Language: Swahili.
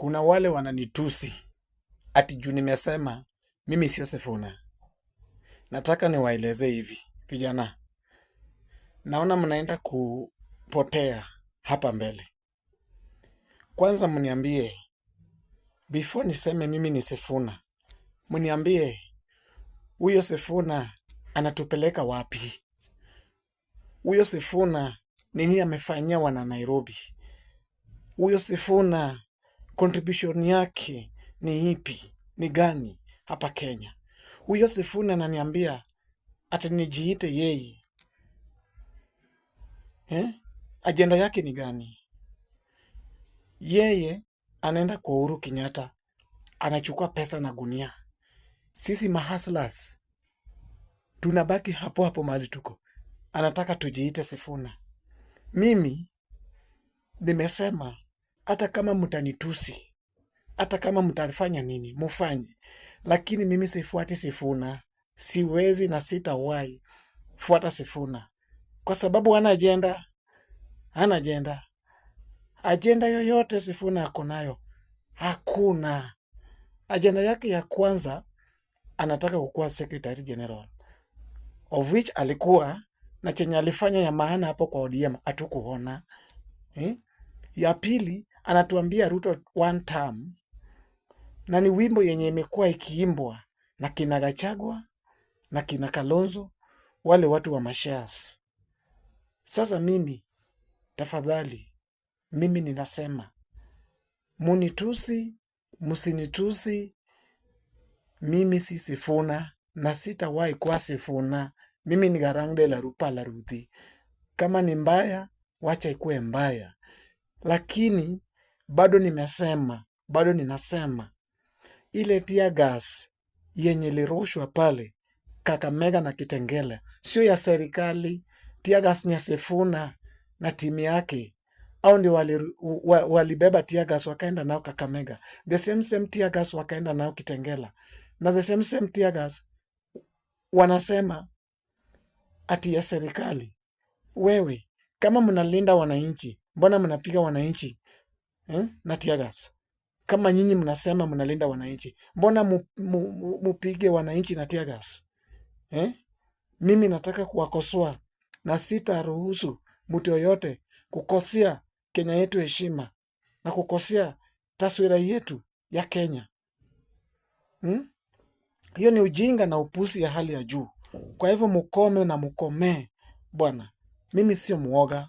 Kuna wale wananitusi ati juu nimesema mimi sio Sifuna. Nataka niwaeleze hivi vijana, naona mnaenda kupotea hapa mbele. Kwanza mniambie, before niseme mimi ni Sifuna, mniambie huyo Sifuna anatupeleka wapi? Huyo Sifuna nini amefanyia wana Nairobi? Huyo Sifuna contribution yake ni ipi? Ni gani hapa Kenya? Huyo Sifuna ananiambia ati nijiite yeye. Ajenda yake ni gani? Yeye anaenda kwa Uhuru Kenyatta, anachukua pesa na gunia. Sisi mahustlers tunabaki hapo hapo mahali tuko. Anataka tujiite Sifuna. Mimi nimesema hata kama mtanitusi, hata kama mtafanya nini, mufanye. Lakini mimi sifuati Sifuna. Siwezi na sitawahi fuata Sifuna. Kwa sababu hana ajenda. Hana ajenda. Ajenda yoyote Sifuna ako nayo hakuna. Ajenda yake ya kwanza anataka kukuwa Secretary General, of which alikuwa na chenye alifanya ya maana hapo kwa ODM hatukuona. Ya pili anatuambia Ruto one term, na ni wimbo yenye imekuwa ikiimbwa na kina Gachagua na kina Kalonzo, wale watu wa mashares. Sasa mimi tafadhali, mimi ninasema munitusi, musinitusi, mimi si Sifuna na sitawahi kuwa Sifuna. Mimi ni Garang la Rupa la Ruthi. Kama ni mbaya, wacha ikuwe mbaya. Lakini bado ninasema ile tear gas yenye ilirushwa pale Kakamega na Kitengela sio ya serikali. Tear gas ni ya Sifuna na timu yake. Au ndio walibeba tear gas wakaenda nao Kakamega. The same tear gas wakaenda nao Kitengela. Na the same tear gas wanasema ati ya serikali. Wewe, kama mnalinda wananchi, mbona mnapiga wananchi na tear gas? Kama nyinyi mnasema mnalinda wananchi, mbona mupige wananchi na tear gas? Mimi nataka kuwakosoa na sitaruhusu mtu yoyote kukosea Kenya yetu heshima na kukosea taswira yetu ya Kenya. Hiyo ni ujinga na upusi ya hali ya juu. Kwa hivyo mukome na mukomee bwana. Mimi sio muoga.